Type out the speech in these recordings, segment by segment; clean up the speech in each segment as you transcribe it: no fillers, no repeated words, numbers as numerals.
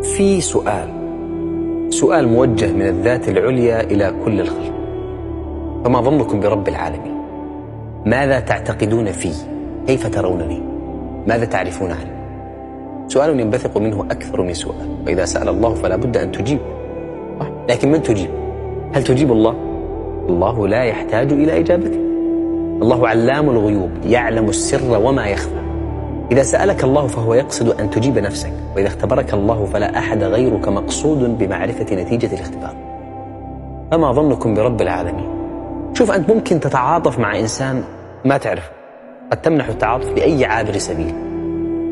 في سؤال موجه من الذات العليا إلى كل الخلق. فما ظنكم برب العالمين؟ ماذا تعتقدون فيه؟ كيف ترونني؟ ماذا تعرفون عني؟ سؤال ينبثق منه أكثر من سؤال، وإذا سأل الله فلا بد أن تجيب. لكن من تجيب؟ هل تجيب الله؟ الله لا يحتاج إلى إجابتك. الله علام الغيوب، يعلم السر وما يخفى. إذا سألك الله فهو يقصد أن تجيب نفسك، وإذا اختبرك الله فلا أحد غيرك مقصود بمعرفة نتيجة الاختبار. فما ظنكم برب العالمين؟ شوف، أنت ممكن تتعاطف مع إنسان ما تعرفه، قد تمنح التعاطف لأي عابر سبيل،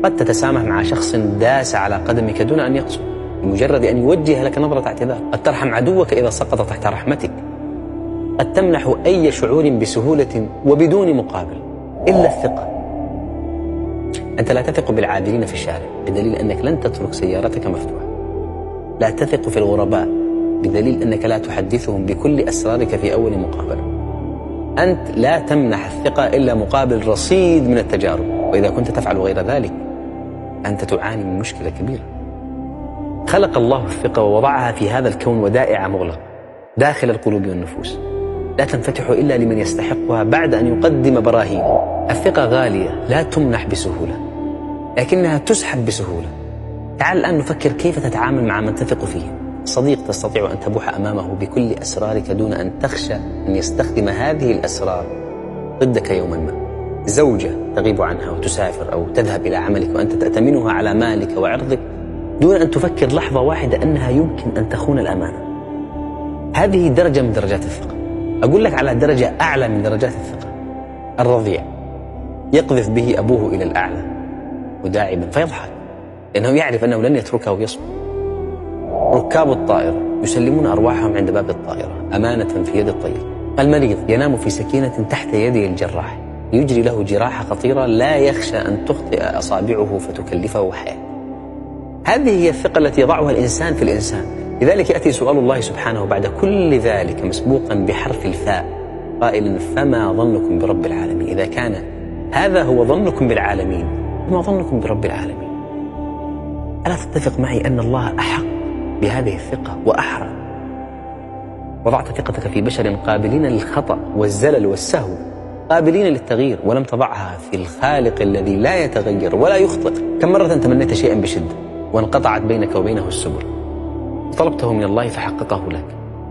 قد تتسامح مع شخص داس على قدمك دون أن يقصد، بمجرد أن يوجه لك نظرة اعتذار، قد ترحم عدوك إذا سقط تحت رحمتك، قد تمنح أي شعور بسهولة وبدون مقابل إلا الثقة. أنت لا تثق بالعابرين في الشارع بدليل أنك لن تترك سيارتك مفتوحة، لا تثق في الغرباء بدليل أنك لا تحدثهم بكل أسرارك في أول مقابلة. أنت لا تمنح الثقة إلا مقابل رصيد من التجارب، وإذا كنت تفعل غير ذلك أنت تعاني من مشكلة كبيرة. خلق الله الثقة ووضعها في هذا الكون ودائعة مغلقة داخل القلوب والنفوس، لا تنفتح إلا لمن يستحقها بعد أن يقدم براهين. الثقة غالية، لا تمنح بسهولة، لكنها تسحب بسهولة. تعال الآن نفكر كيف تتعامل مع من تثق فيه. صديق تستطيع أن تبوح أمامه بكل أسرارك دون أن تخشى أن يستخدم هذه الأسرار ضدك يوما ما. زوجة تغيب عنها وتسافر أو تذهب إلى عملك وأنت تأتمنها على مالك وعرضك دون أن تفكر لحظة واحدة أنها يمكن أن تخون الأمانة. هذه درجة من درجات الثقة. أقول لك على درجة أعلى من درجات الثقة. الرضيع يقذف به أبوه إلى الأعلى وداعبا فيضحك لأنه يعرف أنه لن يتركه ويصبر. ركاب الطائرة يسلمون أرواحهم عند باب الطائرة أمانة في يد الطير. المريض ينام في سكينة تحت يد الجراح يجري له جراحة خطيرة لا يخشى أن تخطئ أصابعه فتكلفه حياة. هذه هي الثقة التي يضعها الإنسان في الإنسان. لذلك يأتي سؤال الله سبحانه بعد كل ذلك مسبوقا بحرف الفاء قائلا: فما ظنكم برب العالمين؟ إذا كان هذا هو ظنكم بالعالمين فما ظنكم برب العالمين؟ ألا تتفق معي أن الله أحق بهذه الثقة وأحرى؟ وضعت ثقتك في بشر قابلين للخطأ والزلل والسهو، قابلين للتغيير، ولم تضعها في الخالق الذي لا يتغير ولا يخطئ. كم مرة تمنيت شيئا بشدة وانقطعت بينك وبينه السبل، طلبته من الله فحققه لك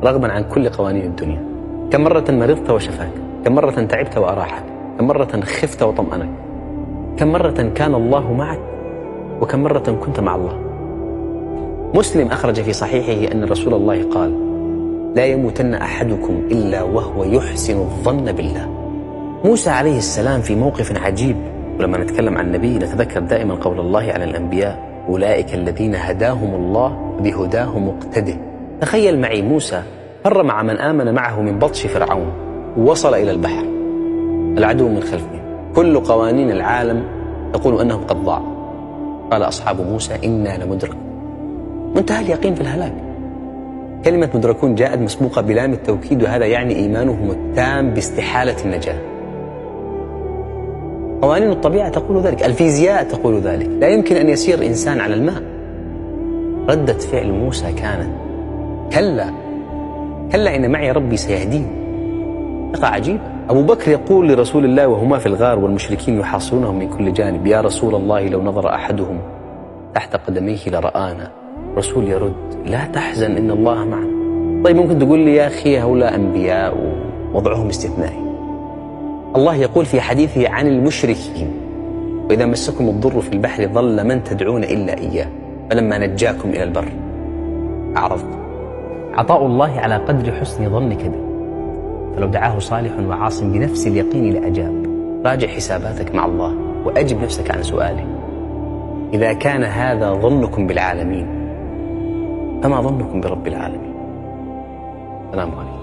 رغما عن كل قوانين الدنيا. كم مرة مرضت وشفاك، كم مرة تعبت وأراحك، كم مرة خفت وطمأنك، كم مرة كان الله معك وكم مرة كنت مع الله. مسلم أخرج في صحيحه أن رسول الله قال: لا يموتن أحدكم إلا وهو يحسن الظن بالله. موسى عليه السلام في موقف عجيب، ولما نتكلم عن النبي نتذكر دائما قول الله على الأنبياء: أولئك الذين هداهم الله بهداه مقتده. تخيل معي موسى فر مع من آمن معه من بطش فرعون ووصل إلى البحر، العدو من خلفه، كل قوانين العالم تقول أنهم قد ضاعوا. قال أصحاب موسى: إنا لمدركون. منتهى اليقين في الهلاك. كلمة مدركون جاءت مسبوقة بلام التوكيد، وهذا يعني إيمانهم التام باستحالة النجاة. قوانين الطبيعة تقول ذلك، الفيزياء تقول ذلك، لا يمكن أن يسير إنسان على الماء. ردة فعل موسى كانت: كلا إن معي ربي سيهدين. ثقة عجيبة. أبو بكر يقول لرسول الله وهما في الغار والمشركين يحاصرونهم من كل جانب: يا رسول الله لو نظر أحدهم تحت قدميه لرآنا. رسول يرد: لا تحزن إن الله معنا. طيب ممكن تقول لي يا أخي هؤلاء أنبياء ووضعهم استثنائي. الله يقول في حديثه عن المشركين: وإذا مسكم الضر في البحر ضل من تدعون إلا إياه فلما نجاكم إلى البر أعرضتم. عطاء الله على قدر حسن ظنك به، فلو دعاه صالح وعاصم بنفس اليقين لأجاب. راجع حساباتك مع الله وأجب نفسك عن سؤاله: إذا كان هذا ظنكم بالعالمين فما ظنكم برب العالمين؟ السلام عليكم.